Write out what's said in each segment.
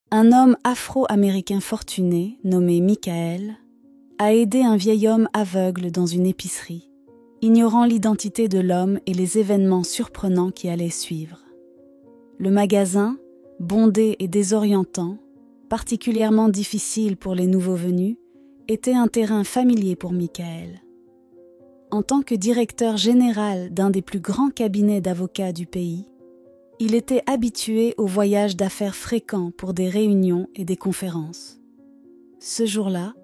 Un homme afro-américain fortuné, nommé Michael, a aidé un vieil homme aveugle dans une épicerie, ignorant l'identité de l'homme et les événements surprenants qui allaient suivre. Le magasin, bondé et désorientant, particulièrement difficile pour les nouveaux venus, était un terrain familier pour Michael. En tant que directeur général d'un des plus grands cabinets d'avocats du pays, il était habitué aux voyages d'affaires fréquents pour des réunions et des conférences. Ce jour-là,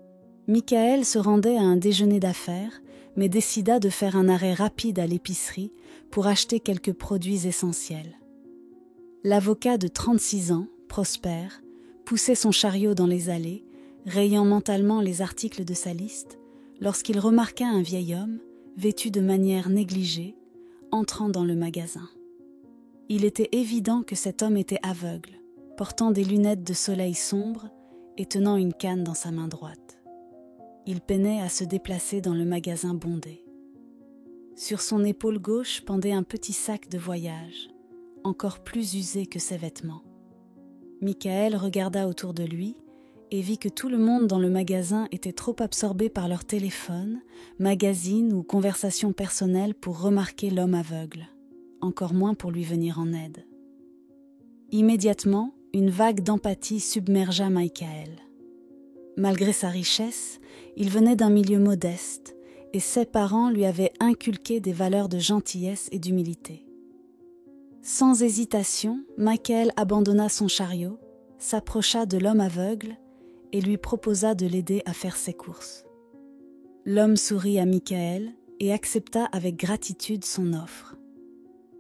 Michael se rendait à un déjeuner d'affaires, mais décida de faire un arrêt rapide à l'épicerie pour acheter quelques produits essentiels. L'avocat de 36 ans, Prosper, poussait son chariot dans les allées, rayant mentalement les articles de sa liste, lorsqu'il remarqua un vieil homme, vêtu de manière négligée, entrant dans le magasin. Il était évident que cet homme était aveugle, portant des lunettes de soleil sombres et tenant une canne dans sa main droite. Il peinait à se déplacer dans le magasin bondé. Sur son épaule gauche pendait un petit sac de voyage, encore plus usé que ses vêtements. Michael regarda autour de lui et vit que tout le monde dans le magasin était trop absorbé par leur téléphone, magazine ou conversation personnelle pour remarquer l'homme aveugle, encore moins pour lui venir en aide. Immédiatement, une vague d'empathie submergea Michael. Malgré sa richesse, il venait d'un milieu modeste et ses parents lui avaient inculqué des valeurs de gentillesse et d'humilité. Sans hésitation, Michael abandonna son chariot, s'approcha de l'homme aveugle et lui proposa de l'aider à faire ses courses. L'homme sourit à Michael et accepta avec gratitude son offre.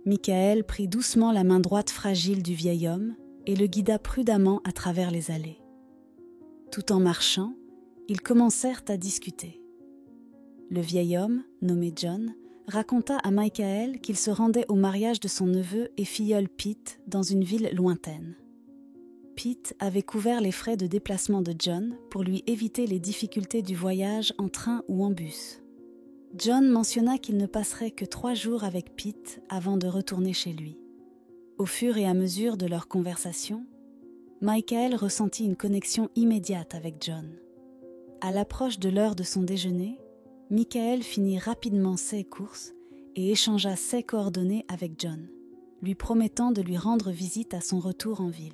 Michael prit doucement la main droite fragile du vieil homme et le guida prudemment à travers les allées. Tout en marchant, ils commencèrent à discuter. Le vieil homme, nommé John, raconta à Michael qu'il se rendait au mariage de son neveu et filleul Pete dans une ville lointaine. Pete avait couvert les frais de déplacement de John pour lui éviter les difficultés du voyage en train ou en bus. John mentionna qu'il ne passerait que 3 jours avec Pete avant de retourner chez lui. Au fur et à mesure de leur conversation, Michael ressentit une connexion immédiate avec John. À l'approche de l'heure de son déjeuner, Michael finit rapidement ses courses et échangea ses coordonnées avec John, lui promettant de lui rendre visite à son retour en ville.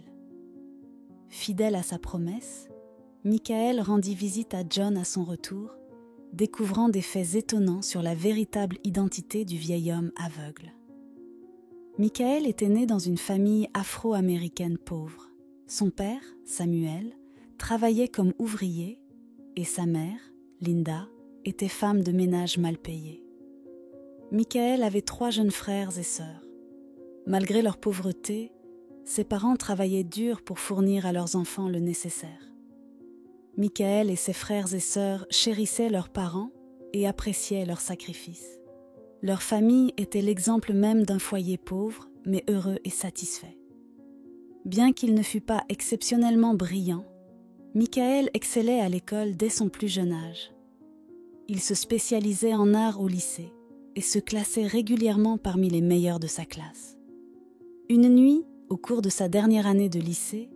Fidèle à sa promesse, Michael rendit visite à John à son retour, découvrant des faits étonnants sur la véritable identité du vieil homme aveugle. Michael était né dans une famille afro-américaine pauvre. Son père, Samuel, travaillait comme ouvrier et sa mère, Linda, était femme de ménage mal payée. Michael avait 3 jeunes frères et sœurs. Malgré leur pauvreté, ses parents travaillaient dur pour fournir à leurs enfants le nécessaire. Michael et ses frères et sœurs chérissaient leurs parents et appréciaient leurs sacrifices. Leur famille était l'exemple même d'un foyer pauvre, mais heureux et satisfait. Bien qu'il ne fût pas exceptionnellement brillant, Michael excellait à l'école dès son plus jeune âge. Il se spécialisait en art au lycée et se classait régulièrement parmi les meilleurs de sa classe. Une nuit, au cours de sa dernière année de lycée,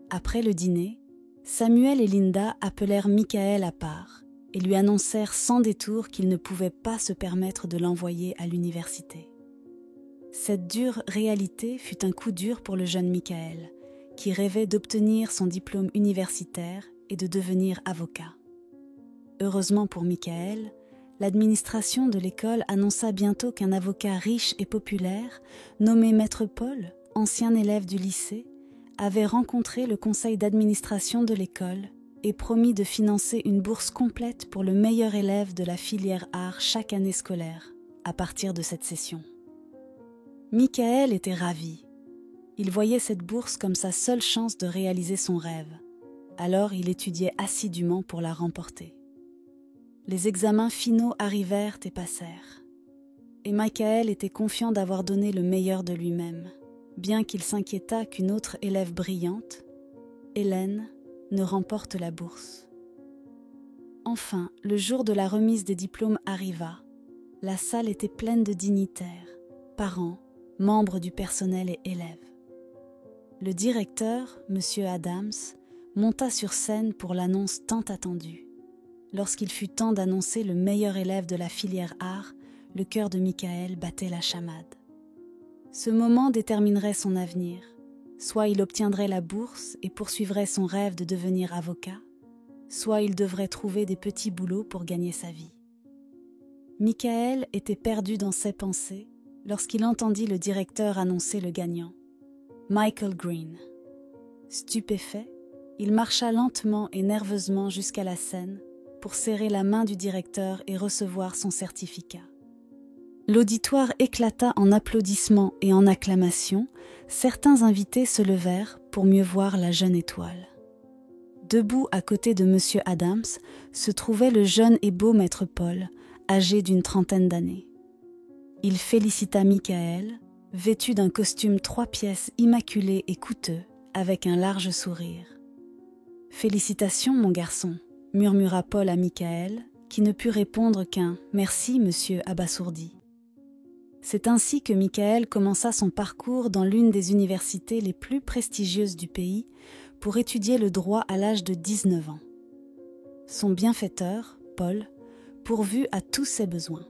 après le dîner, Samuel et Linda appelèrent Michael à part et lui annoncèrent sans détour qu'ils ne pouvaient pas se permettre de l'envoyer à l'université. Cette dure réalité fut un coup dur pour le jeune Michael, qui rêvait d'obtenir son diplôme universitaire et de devenir avocat. Heureusement pour Michael, l'administration de l'école annonça bientôt qu'un avocat riche et populaire, nommé Maître Paul, ancien élève du lycée, avait rencontré le conseil d'administration de l'école et promis de financer une bourse complète pour le meilleur élève de la filière art chaque année scolaire, à partir de cette session. Michael était ravi. Il voyait cette bourse comme sa seule chance de réaliser son rêve. Alors il étudiait assidûment pour la remporter. Les examens finaux arrivèrent et passèrent. Et Michael était confiant d'avoir donné le meilleur de lui-même, bien qu'il s'inquiétât qu'une autre élève brillante, Hélène, ne remporte la bourse. Enfin, le jour de la remise des diplômes arriva. La salle était pleine de dignitaires, parents, membres du personnel et élèves. Le directeur, M. Adams, monta sur scène pour l'annonce tant attendue. Lorsqu'il fut temps d'annoncer le meilleur élève de la filière art, le cœur de Michael battait la chamade. Ce moment déterminerait son avenir. Soit il obtiendrait la bourse et poursuivrait son rêve de devenir avocat, soit il devrait trouver des petits boulots pour gagner sa vie. Michael était perdu dans ses pensées lorsqu'il entendit le directeur annoncer le gagnant, Michael Green. Stupéfait, il marcha lentement et nerveusement jusqu'à la scène pour serrer la main du directeur et recevoir son certificat. L'auditoire éclata en applaudissements et en acclamations. Certains invités se levèrent pour mieux voir la jeune étoile. Debout à côté de M. Adams se trouvait le jeune et beau maître Paul, âgé d'une 30aine d'années. Il félicita Michael, vêtu d'un costume 3 pièces immaculé et coûteux, avec un large sourire. « Félicitations, mon garçon », murmura Paul à Michael, qui ne put répondre qu'un « merci, monsieur » abasourdi. C'est ainsi que Michael commença son parcours dans l'une des universités les plus prestigieuses du pays pour étudier le droit à l'âge de 19 ans. Son bienfaiteur, Paul, pourvut à tous ses besoins.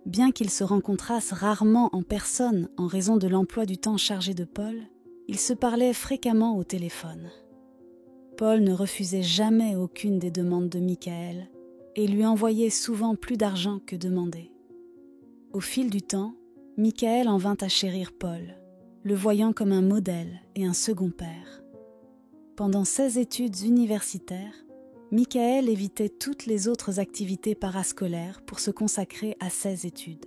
Bien qu'ils se rencontrassent rarement en personne en raison de l'emploi du temps chargé de Paul, ils se parlaient fréquemment au téléphone. Paul ne refusait jamais aucune des demandes de Michael et lui envoyait souvent plus d'argent que demandé. Au fil du temps, Michael en vint à chérir Paul, le voyant comme un modèle et un second père. Pendant ses études universitaires, Michael évitait toutes les autres activités parascolaires pour se consacrer à ses études.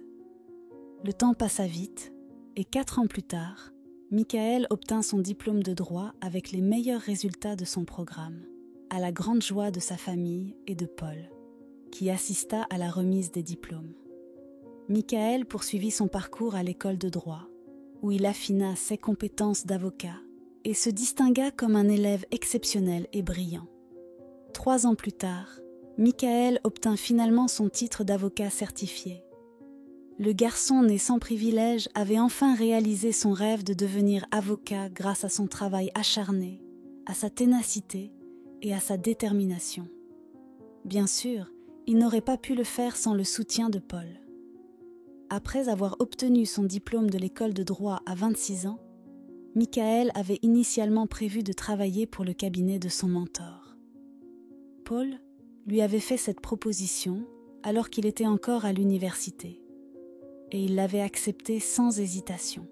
Le temps passa vite et 4 ans plus tard, Michael obtint son diplôme de droit avec les meilleurs résultats de son programme, à la grande joie de sa famille et de Paul, qui assista à la remise des diplômes. Michael poursuivit son parcours à l'école de droit, où il affina ses compétences d'avocat et se distingua comme un élève exceptionnel et brillant. 3 ans plus tard, Michael obtint finalement son titre d'avocat certifié. Le garçon né sans privilège avait enfin réalisé son rêve de devenir avocat grâce à son travail acharné, à sa ténacité et à sa détermination. Bien sûr, il n'aurait pas pu le faire sans le soutien de Paul. Après avoir obtenu son diplôme de l'école de droit à 26 ans, Michael avait initialement prévu de travailler pour le cabinet de son mentor. Paul lui avait fait cette proposition alors qu'il était encore à l'université, et il l'avait acceptée sans hésitation.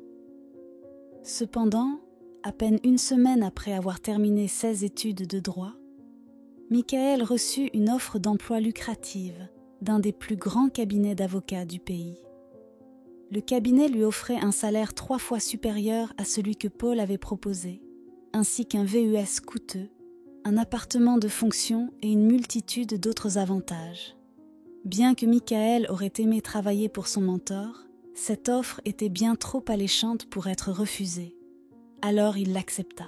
Cependant, à peine 1 semaine après avoir terminé ses études de droit, Michael reçut une offre d'emploi lucrative d'un des plus grands cabinets d'avocats du pays. Le cabinet lui offrait un salaire 3 fois supérieur à celui que Paul avait proposé, ainsi qu'un VUS coûteux, un appartement de fonction et une multitude d'autres avantages. Bien que Michael aurait aimé travailler pour son mentor, cette offre était bien trop alléchante pour être refusée. Alors il l'accepta.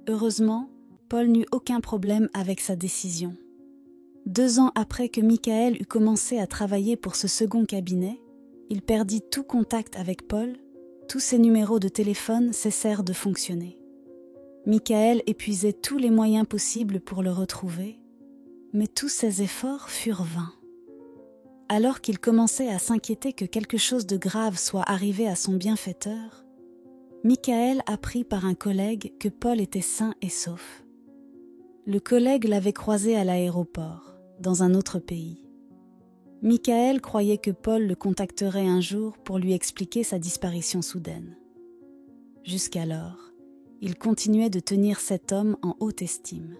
Heureusement, Paul n'eut aucun problème avec sa décision. 2 ans après que Michael eut commencé à travailler pour ce second cabinet, il perdit tout contact avec Paul, tous ses numéros de téléphone cessèrent de fonctionner. Michael épuisait tous les moyens possibles pour le retrouver, mais tous ses efforts furent vains. Alors qu'il commençait à s'inquiéter que quelque chose de grave soit arrivé à son bienfaiteur, Michael apprit par un collègue que Paul était sain et sauf. Le collègue l'avait croisé à l'aéroport, dans un autre pays. Michael croyait que Paul le contacterait un jour pour lui expliquer sa disparition soudaine. Jusqu'alors, il continuait de tenir cet homme en haute estime.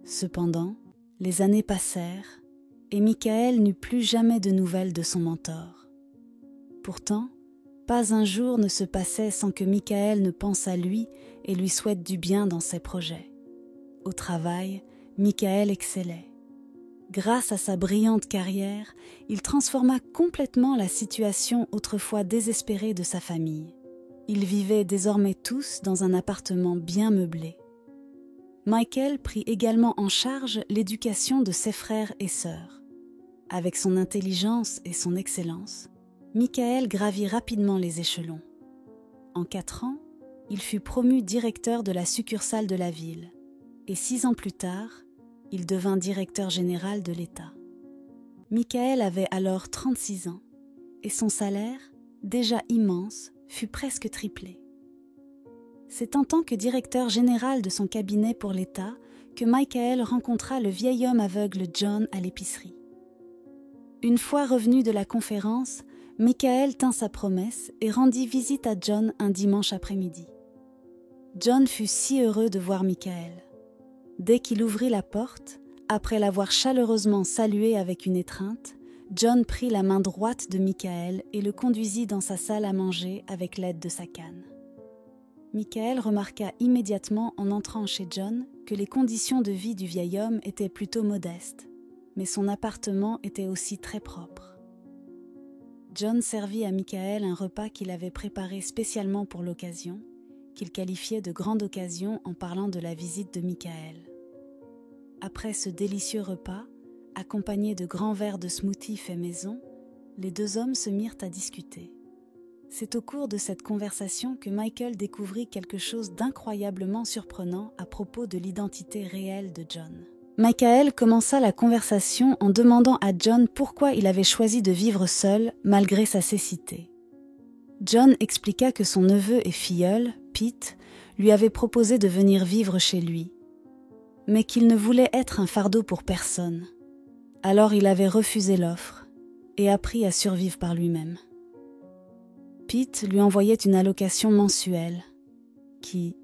Cependant, les années passèrent et Michael n'eut plus jamais de nouvelles de son mentor. Pourtant, pas un jour ne se passait sans que Michael ne pense à lui et lui souhaite du bien dans ses projets. Au travail, Michael excellait. Grâce à sa brillante carrière, il transforma complètement la situation autrefois désespérée de sa famille. Ils vivaient désormais tous dans un appartement bien meublé. Michael prit également en charge l'éducation de ses frères et sœurs. Avec son intelligence et son excellence, Michael gravit rapidement les échelons. En 4 ans, Il fut promu directeur de la succursale de la ville et 6 ans plus tard, il devint directeur général de l'État. Michael avait alors 36 ans et son salaire, déjà immense, fut presque triplé. C'est en tant que directeur général de son cabinet pour l'État que Michael rencontra le vieil homme aveugle John à l'épicerie. Une fois revenu de la conférence, Michael tint sa promesse et rendit visite à John un dimanche après-midi. John fut si heureux de voir Michael. Dès qu'il ouvrit la porte, après l'avoir chaleureusement salué avec une étreinte, John prit la main droite de Michael et le conduisit dans sa salle à manger avec l'aide de sa canne. Michael remarqua immédiatement en entrant chez John que les conditions de vie du vieil homme étaient plutôt modestes, mais son appartement était aussi très propre. John servit à Michael un repas qu'il avait préparé spécialement pour l'occasion, qu'il qualifiait de grande occasion en parlant de la visite de Michael. Après ce délicieux repas, accompagné de grands verres de smoothie fait maison, les 2 hommes se mirent à discuter. C'est au cours de cette conversation que Michael découvrit quelque chose d'incroyablement surprenant à propos de l'identité réelle de John. Michael commença la conversation en demandant à John pourquoi il avait choisi de vivre seul malgré sa cécité. John expliqua que son neveu et filleul, Pete, lui avait proposé de venir vivre chez lui, mais qu'il ne voulait être un fardeau pour personne. Alors il avait refusé l'offre et appris à survivre par lui-même. Pete lui envoyait une allocation mensuelle qui,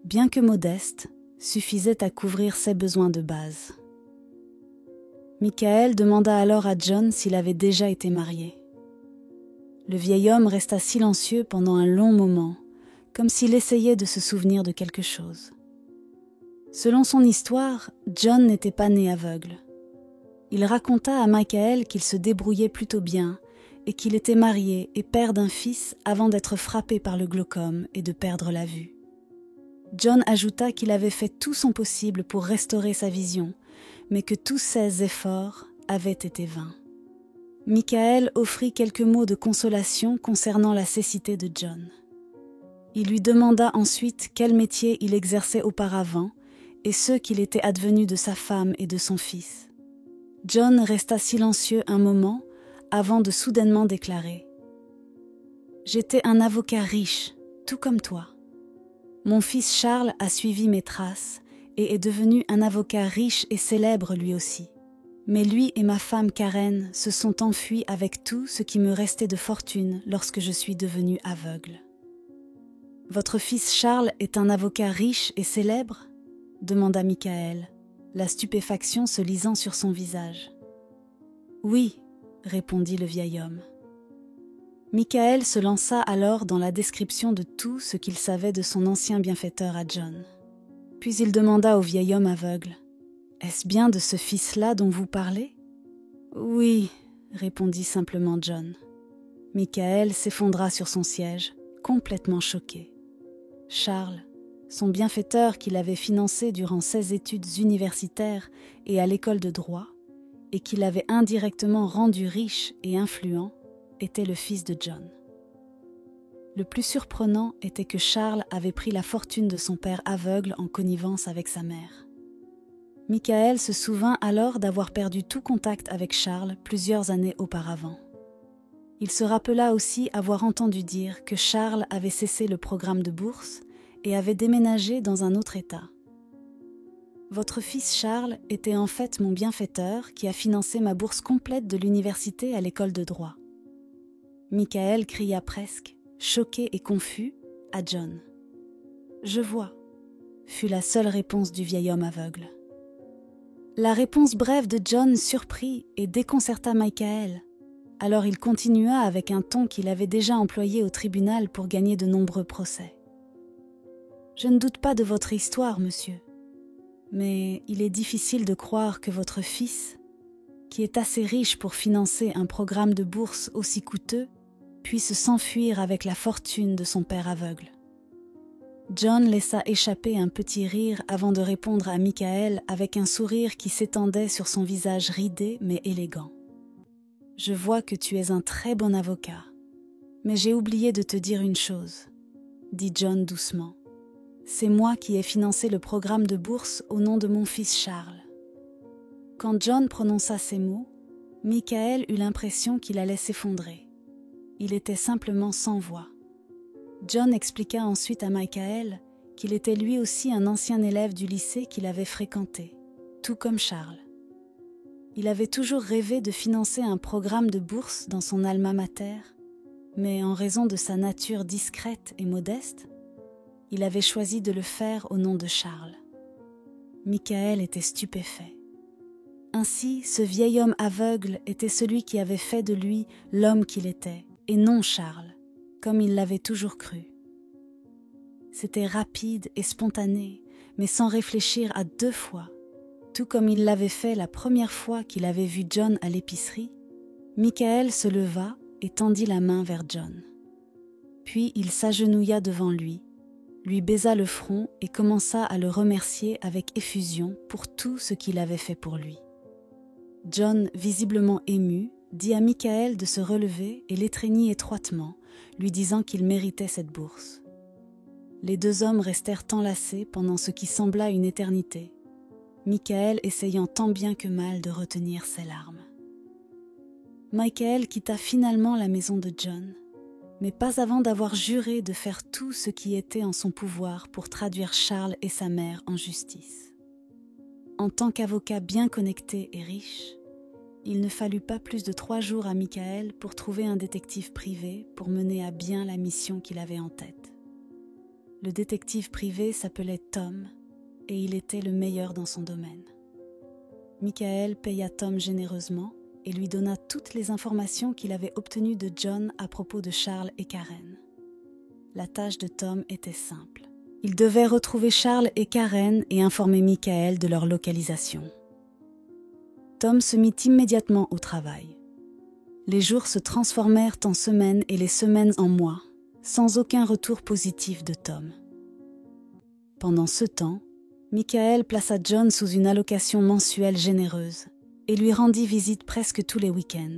bien que modeste, suffisait à couvrir ses besoins de base. Michael demanda alors à John s'il avait déjà été marié. Le vieil homme resta silencieux pendant un long moment, comme s'il essayait de se souvenir de quelque chose. Selon son histoire, John n'était pas né aveugle. Il raconta à Michael qu'il se débrouillait plutôt bien et qu'il était marié et père d'un fils avant d'être frappé par le glaucome et de perdre la vue. John ajouta qu'il avait fait tout son possible pour restaurer sa vision, mais que tous ses efforts avaient été vains. Michael offrit quelques mots de consolation concernant la cécité de John. Il lui demanda ensuite quel métier il exerçait auparavant et ce qu'il était advenu de sa femme et de son fils. John resta silencieux un moment avant de soudainement déclarer « J'étais un avocat riche, tout comme toi. Mon fils Charles a suivi mes traces et est devenu un avocat riche et célèbre lui aussi. Mais lui et ma femme Karen se sont enfuis avec tout ce qui me restait de fortune lorsque je suis devenu aveugle. » « Votre fils Charles est un avocat riche et célèbre ?» demanda Michael, la stupéfaction se lisant sur son visage. « Oui, » répondit le vieil homme. Michael se lança alors dans la description de tout ce qu'il savait de son ancien bienfaiteur à John. Puis il demanda au vieil homme aveugle « Est-ce bien de ce fils-là dont vous parlez ?»« Oui, » répondit simplement John. Michael s'effondra sur son siège, complètement choqué. Charles, son bienfaiteur qu'il avait financé durant ses études universitaires et à l'école de droit, et qu'il avait indirectement rendu riche et influent, était le fils de John. Le plus surprenant était que Charles avait pris la fortune de son père aveugle en connivence avec sa mère. Michael se souvint alors d'avoir perdu tout contact avec Charles plusieurs années auparavant. Il se rappela aussi avoir entendu dire que Charles avait cessé le programme de bourse et avait déménagé dans un autre État. « Votre fils Charles était en fait mon bienfaiteur qui a financé ma bourse complète de l'université à l'école de droit. » Michael cria presque, choqué et confus, à John. « Je vois », fut la seule réponse du vieil homme aveugle. La réponse brève de John surprit et déconcerta Michael. Alors il continua avec un ton qu'il avait déjà employé au tribunal pour gagner de nombreux procès. « Je ne doute pas de votre histoire, monsieur, mais il est difficile de croire que votre fils, qui est assez riche pour financer un programme de bourse aussi coûteux, puisse s'enfuir avec la fortune de son père aveugle. » John laissa échapper un petit rire avant de répondre à Michael avec un sourire qui s'étendait sur son visage ridé mais élégant. « Je vois que tu es un très bon avocat, mais j'ai oublié de te dire une chose. dit John doucement. « C'est moi qui ai financé le programme de bourse au nom de mon fils Charles. » Quand John prononça ces mots, Michael eut l'impression qu'il allait s'effondrer. Il était simplement sans voix. John expliqua ensuite à Michael qu'il était lui aussi un ancien élève du lycée qu'il avait fréquenté, tout comme Charles. Il avait toujours rêvé de financer un programme de bourse dans son alma mater, mais en raison de sa nature discrète et modeste, il avait choisi de le faire au nom de Charles. Michael était stupéfait. Ainsi, ce vieil homme aveugle était celui qui avait fait de lui l'homme qu'il était, et non Charles, comme il l'avait toujours cru. C'était rapide et spontané, mais sans réfléchir à deux fois. Tout comme il l'avait fait la première fois qu'il avait vu John à l'épicerie, Michael se leva et tendit la main vers John. Puis il s'agenouilla devant lui baisa le front et commença à le remercier avec effusion pour tout ce qu'il avait fait pour lui. John, visiblement ému, dit à Michael de se relever et l'étreignit étroitement, lui disant qu'il méritait cette bourse. Les deux hommes restèrent enlacés pendant ce qui sembla une éternité, Michael essayant tant bien que mal de retenir ses larmes. Michael quitta finalement la maison de John, mais pas avant d'avoir juré de faire tout ce qui était en son pouvoir pour traduire Charles et sa mère en justice. En tant qu'avocat bien connecté et riche, il ne fallut pas plus de 3 jours à Michael pour trouver un détective privé pour mener à bien la mission qu'il avait en tête. Le détective privé s'appelait Tom et il était le meilleur dans son domaine. Michael paya Tom généreusement et lui donna toutes les informations qu'il avait obtenues de John à propos de Charles et Karen. La tâche de Tom était simple. Il devait retrouver Charles et Karen et informer Michael de leur localisation. Tom se mit immédiatement au travail. Les jours se transformèrent en semaines et les semaines en mois, sans aucun retour positif de Tom. Pendant ce temps, Michael plaça John sous une allocation mensuelle généreuse et lui rendit visite presque tous les week-ends.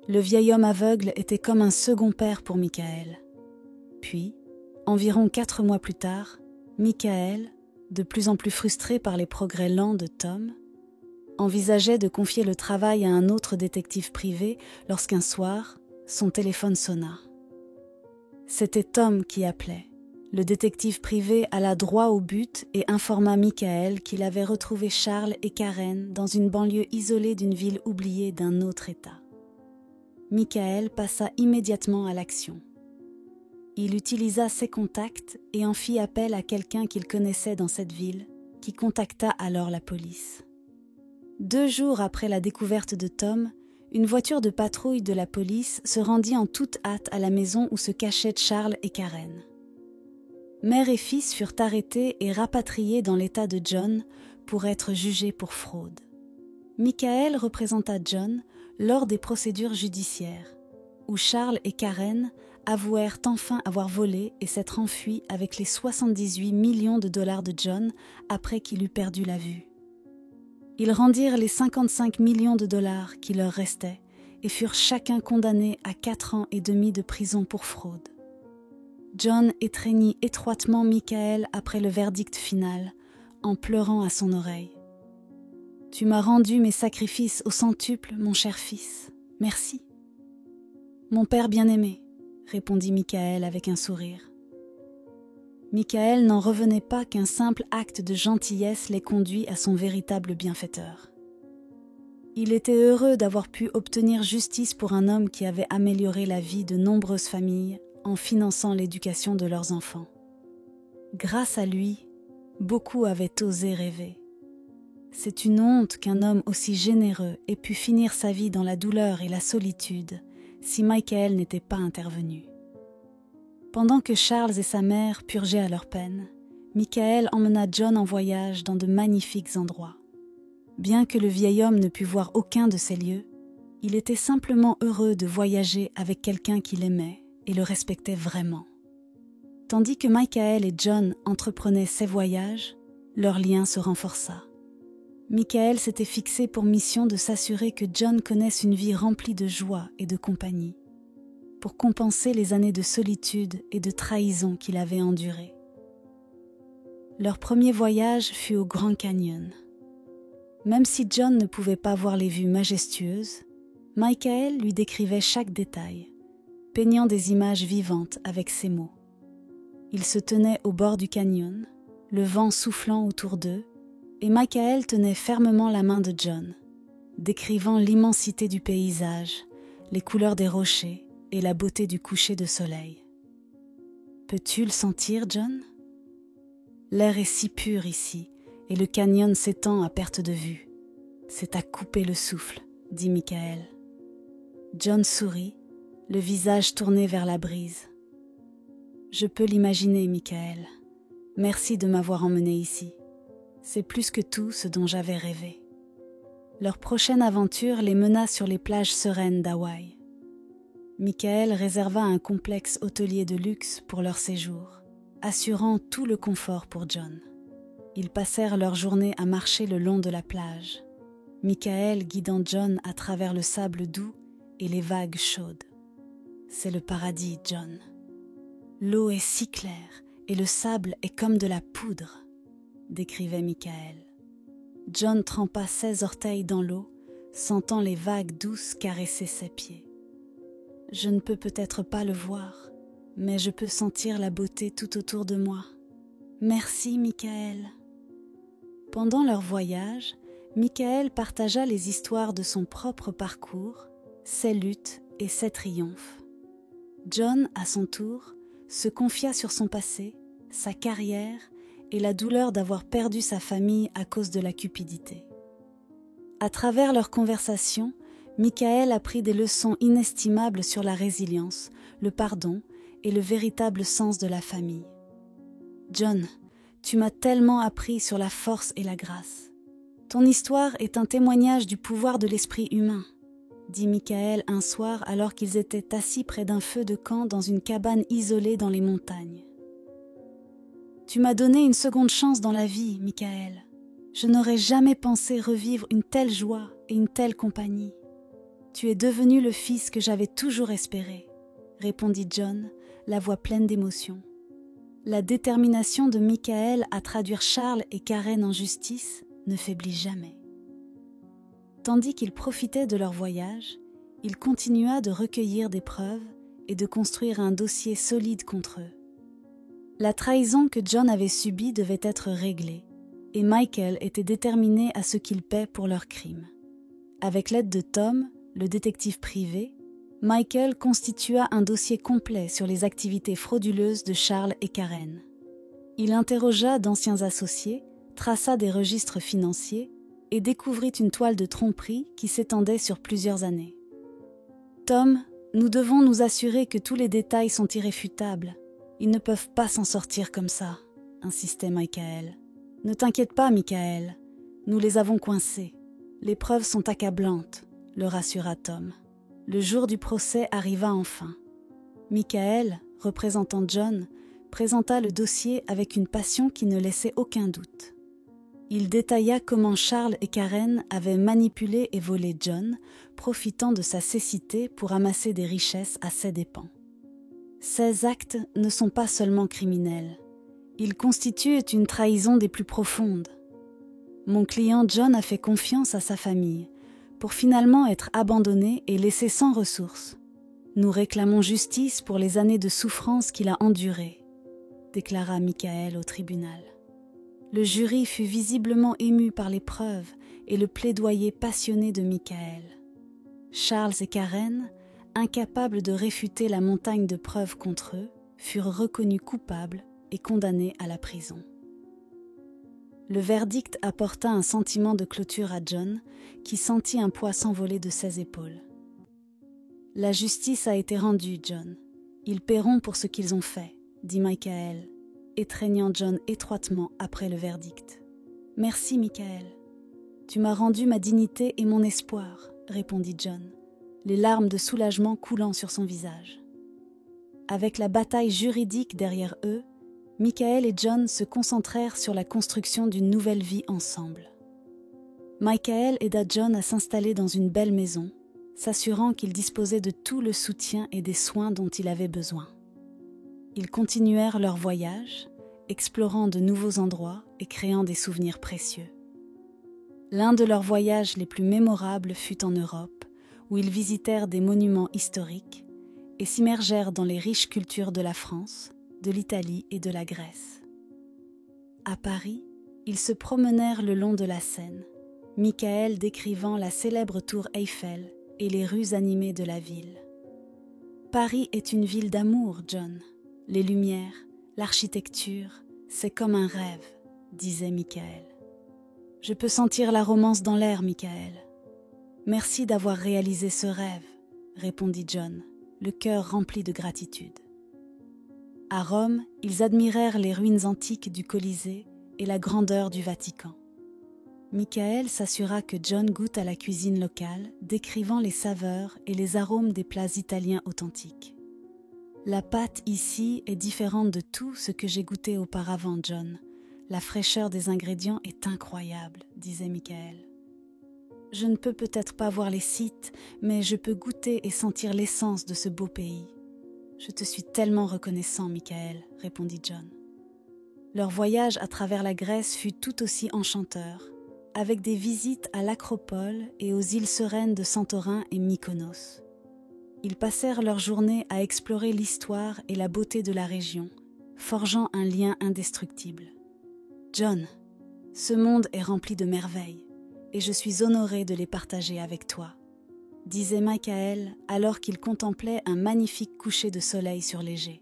Le vieil homme aveugle était comme un second père pour Michael. Puis, environ 4 mois plus tard, Michael, de plus en plus frustré par les progrès lents de Tom, envisageait de confier le travail à un autre détective privé lorsqu'un soir, son téléphone sonna. C'était Tom qui appelait. Le détective privé alla droit au but et informa Michael qu'il avait retrouvé Charles et Karen dans une banlieue isolée d'une ville oubliée d'un autre État. Michael passa immédiatement à l'action. Il utilisa ses contacts et en fit appel à quelqu'un qu'il connaissait dans cette ville, qui contacta alors la police. 2 jours après la découverte de Tom, une voiture de patrouille de la police se rendit en toute hâte à la maison où se cachaient Charles et Karen. Mère et fils furent arrêtés et rapatriés dans l'état de John pour être jugés pour fraude. Michael représenta John lors des procédures judiciaires, où Charles et Karen avouèrent enfin avoir volé et s'être enfuis avec les 78 millions de dollars de John après qu'il eut perdu la vue. Ils rendirent les 55 millions de dollars qui leur restaient et furent chacun condamnés à 4 ans et demi de prison pour fraude. John étreignit étroitement Michael après le verdict final, en pleurant à son oreille. « Tu m'as rendu mes sacrifices au centuple, mon cher fils. Merci. »« Mon père bien-aimé, » répondit Michael avec un sourire. Michael n'en revenait pas qu'un simple acte de gentillesse l'ait conduit à son véritable bienfaiteur. Il était heureux d'avoir pu obtenir justice pour un homme qui avait amélioré la vie de nombreuses familles en finançant l'éducation de leurs enfants. Grâce à lui, beaucoup avaient osé rêver. C'est une honte qu'un homme aussi généreux ait pu finir sa vie dans la douleur et la solitude si Michael n'était pas intervenu. Pendant que Charles et sa mère purgeaient à leur peine, Michael emmena John en voyage dans de magnifiques endroits. Bien que le vieil homme ne pût voir aucun de ces lieux, il était simplement heureux de voyager avec quelqu'un qu'il aimait et le respectait vraiment. Tandis que Michael et John entreprenaient ces voyages, leur lien se renforça. Michael s'était fixé pour mission de s'assurer que John connaisse une vie remplie de joie et de compagnie. pour compenser les années de solitude et de trahison qu'il avait endurées. Leur premier voyage fut au Grand Canyon. Même si John ne pouvait pas voir les vues majestueuses, Michael lui décrivait chaque détail, peignant des images vivantes avec ses mots. Ils se tenaient au bord du canyon, le vent soufflant autour d'eux, et Michael tenait fermement la main de John, décrivant l'immensité du paysage, les couleurs des rochers et la beauté du coucher de soleil. « Peux-tu le sentir, John ? L'air est si pur ici, et le canyon s'étend à perte de vue. C'est à couper le souffle, dit Michael. John sourit, le visage tourné vers la brise. Je peux l'imaginer, Michael. Merci de m'avoir emmené ici. C'est plus que tout ce dont j'avais rêvé. Leur prochaine aventure les mena sur les plages sereines d'Hawaï. Michael réserva un complexe hôtelier de luxe pour leur séjour, assurant tout le confort pour John. Ils passèrent leur journée à marcher le long de la plage, Michael guidant John à travers le sable doux et les vagues chaudes. C'est le paradis, John. L'eau est si claire et le sable est comme de la poudre, décrivait Michael. John trempa ses orteils dans l'eau, sentant les vagues douces caresser ses pieds. Je ne peux peut-être pas le voir, mais je peux sentir la beauté tout autour de moi. Merci, Michael. Pendant leur voyage, Michael partagea les histoires de son propre parcours, ses luttes et ses triomphes. John, à son tour, se confia sur son passé, sa carrière et la douleur d'avoir perdu sa famille à cause de la cupidité. À travers leur conversation, Michael apprit des leçons inestimables sur la résilience, le pardon et le véritable sens de la famille. John, tu m'as tellement appris sur la force et la grâce. Ton histoire est un témoignage du pouvoir de l'esprit humain, dit Michael un soir alors qu'ils étaient assis près d'un feu de camp dans une cabane isolée dans les montagnes. Tu m'as donné une seconde chance dans la vie, Michael. Je n'aurais jamais pensé revivre une telle joie et une telle compagnie. Tu es devenu le fils que j'avais toujours espéré, répondit John, la voix pleine d'émotion. La détermination de Michael à traduire Charles et Karen en justice ne faiblit jamais. Tandis qu'il profitait de leur voyage, il continua de recueillir des preuves et de construire un dossier solide contre eux. La trahison que John avait subie devait être réglée, et Michael était déterminé à ce qu'ils paient pour leurs crimes. Avec l'aide de Tom, le détective privé, Michael constitua un dossier complet sur les activités frauduleuses de Charles et Karen. Il interrogea d'anciens associés, traça des registres financiers et découvrit une toile de tromperie qui s'étendait sur plusieurs années. « Tom, nous devons nous assurer que tous les détails sont irréfutables. Ils ne peuvent pas s'en sortir comme ça, » insistait Michael. « Ne t'inquiète pas, Michael, nous les avons coincés. Les preuves sont accablantes, » le rassura Tom. Le jour du procès arriva enfin. Michael, représentant John, présenta le dossier avec une passion qui ne laissait aucun doute. Il détailla comment Charles et Karen avaient manipulé et volé John, profitant de sa cécité pour amasser des richesses à ses dépens. Ces actes ne sont pas seulement criminels. Ils constituent une trahison des plus profondes. Mon client John a fait confiance à sa famille, pour finalement être abandonné et laissé sans ressources. Nous réclamons justice pour les années de souffrance qu'il a endurées, déclara Michael au tribunal. Le jury fut visiblement ému par les preuves et le plaidoyer passionné de Michael. Charles et Karen, incapables de réfuter la montagne de preuves contre eux, furent reconnus coupables et condamnés à la prison. Le verdict apporta un sentiment de clôture à John, qui sentit un poids s'envoler de ses épaules. « La justice a été rendue, John. Ils paieront pour ce qu'ils ont fait, » dit Michael, étreignant John étroitement après le verdict. « Merci, Michael. Tu m'as rendu ma dignité et mon espoir, » répondit John, les larmes de soulagement coulant sur son visage. Avec la bataille juridique derrière eux, Michael et John se concentrèrent sur la construction d'une nouvelle vie ensemble. Michael aida John à s'installer dans une belle maison, s'assurant qu'il disposait de tout le soutien et des soins dont il avait besoin. Ils continuèrent leur voyage, explorant de nouveaux endroits et créant des souvenirs précieux. L'un de leurs voyages les plus mémorables fut en Europe, où ils visitèrent des monuments historiques et s'immergèrent dans les riches cultures de la France, de l'Italie et de la Grèce. À Paris, ils se promenèrent le long de la Seine, Michael décrivant la célèbre tour Eiffel et les rues animées de la ville. « Paris est une ville d'amour, John. Les lumières, l'architecture, c'est comme un rêve, » disait Michael. « Je peux sentir la romance dans l'air, Michael. »« Merci d'avoir réalisé ce rêve, » répondit John, le cœur rempli de gratitude. À Rome, ils admirèrent les ruines antiques du Colisée et la grandeur du Vatican. Michael s'assura que John goûte à la cuisine locale, décrivant les saveurs et les arômes des plats italiens authentiques. « La pâte ici est différente de tout ce que j'ai goûté auparavant, John. La fraîcheur des ingrédients est incroyable, » disait Michael. « Je ne peux peut-être pas voir les sites, mais je peux goûter et sentir l'essence de ce beau pays. »« Je te suis tellement reconnaissant, Michael, » répondit John. Leur voyage à travers la Grèce fut tout aussi enchanteur, avec des visites à l'Acropole et aux îles sereines de Santorin et Mykonos. Ils passèrent leur journée à explorer l'histoire et la beauté de la région, forgeant un lien indestructible. « John, ce monde est rempli de merveilles, et je suis honoré de les partager avec toi, » disait Michael alors qu'il contemplait un magnifique coucher de soleil sur l'Égée.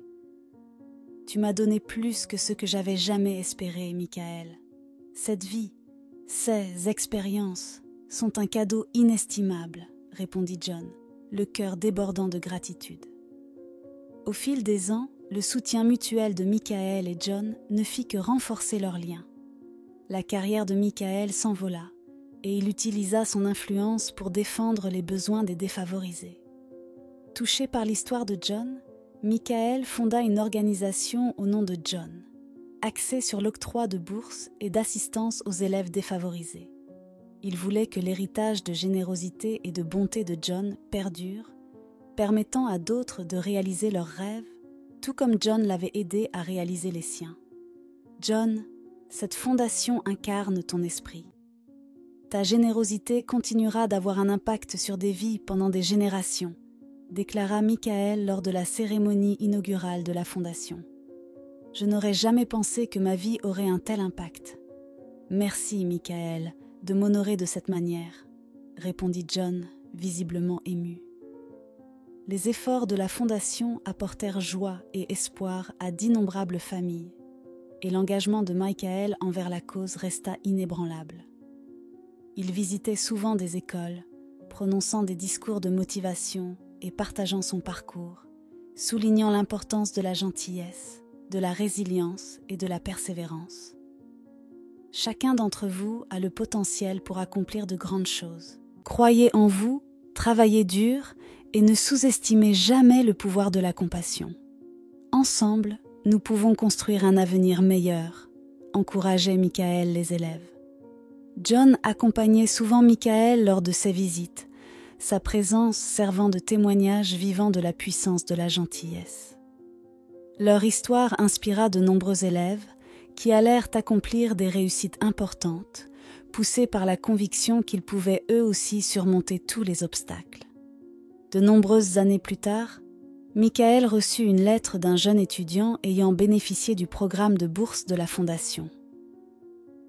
« Tu m'as donné plus que ce que j'avais jamais espéré, Michael. Cette vie, ces expériences sont un cadeau inestimable, » répondit John, le cœur débordant de gratitude. Au fil des ans, le soutien mutuel de Michael et John ne fit que renforcer leur lien. La carrière de Michael s'envola et il utilisa son influence pour défendre les besoins des défavorisés. Touché par l'histoire de John, Michael fonda une organisation au nom de John, axée sur l'octroi de bourses et d'assistance aux élèves défavorisés. Il voulait que l'héritage de générosité et de bonté de John perdure, permettant à d'autres de réaliser leurs rêves, tout comme John l'avait aidé à réaliser les siens. John, cette fondation incarne ton esprit. Ta générosité continuera d'avoir un impact sur des vies pendant des générations, déclara Michael lors de la cérémonie inaugurale de la fondation. Je n'aurais jamais pensé que ma vie aurait un tel impact. Merci, Michael, de m'honorer de cette manière, répondit John, visiblement ému. Les efforts de la fondation apportèrent joie et espoir à d'innombrables familles, et l'engagement de Michael envers la cause resta inébranlable. Il visitait souvent des écoles, prononçant des discours de motivation et partageant son parcours, soulignant l'importance de la gentillesse, de la résilience et de la persévérance. Chacun d'entre vous a le potentiel pour accomplir de grandes choses. Croyez en vous, travaillez dur et ne sous-estimez jamais le pouvoir de la compassion. Ensemble, nous pouvons construire un avenir meilleur, encourageait Michael les élèves. John accompagnait souvent Michael lors de ses visites, sa présence servant de témoignage vivant de la puissance de la gentillesse. Leur histoire inspira de nombreux élèves qui allèrent accomplir des réussites importantes, poussés par la conviction qu'ils pouvaient eux aussi surmonter tous les obstacles. De nombreuses années plus tard, Michael reçut une lettre d'un jeune étudiant ayant bénéficié du programme de bourse de la Fondation.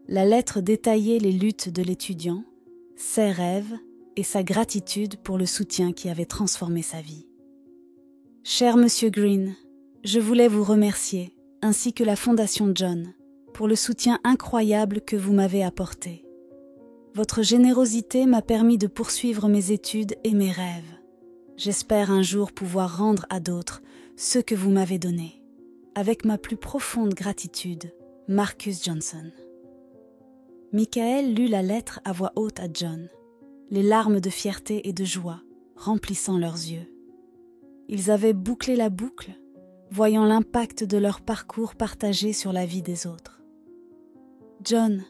La lettre détaillait les luttes de l'étudiant, ses rêves et sa gratitude pour le soutien qui avait transformé sa vie. « Cher Monsieur Green, je voulais vous remercier, ainsi que la Fondation John, pour le soutien incroyable que vous m'avez apporté. Votre générosité m'a permis de poursuivre mes études et mes rêves. J'espère un jour pouvoir rendre à d'autres ce que vous m'avez donné. Avec ma plus profonde gratitude, Marcus Johnson. » Michael lut la lettre à voix haute à John, les larmes de fierté et de joie remplissant leurs yeux. Ils avaient bouclé la boucle, voyant l'impact de leur parcours partagé sur la vie des autres. « John,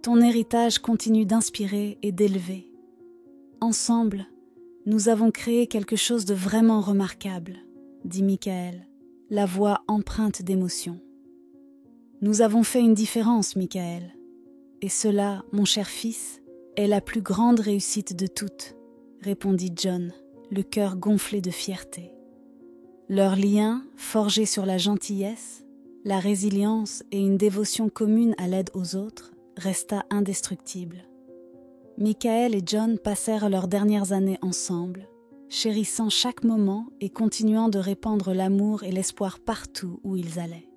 ton héritage continue d'inspirer et d'élever. Ensemble, Nous avons créé quelque chose de vraiment remarquable, dit Michael, la voix empreinte d'émotion. Nous avons fait une différence, Michael. Et cela, mon cher fils, est la plus grande réussite de toutes, répondit John, le cœur gonflé de fierté. Leur lien, forgé sur la gentillesse, la résilience et une dévotion commune à l'aide aux autres, resta indestructible. Michael et John passèrent leurs dernières années ensemble, chérissant chaque moment et continuant de répandre l'amour et l'espoir partout où ils allaient.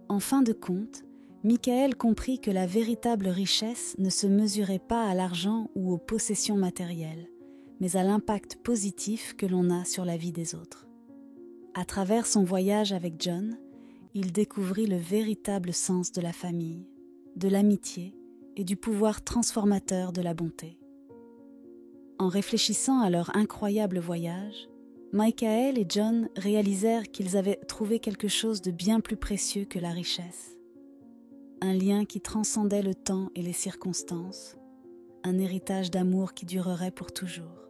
En fin de compte, Michael comprit que la véritable richesse ne se mesurait pas à l'argent ou aux possessions matérielles, mais à l'impact positif que l'on a sur la vie des autres. À travers son voyage avec John, il découvrit le véritable sens de la famille, de l'amitié et du pouvoir transformateur de la bonté. En réfléchissant à leur incroyable voyage, Michael et John réalisèrent qu'ils avaient trouvé quelque chose de bien plus précieux que la richesse. Un lien qui transcendait le temps et les circonstances, un héritage d'amour qui durerait pour toujours.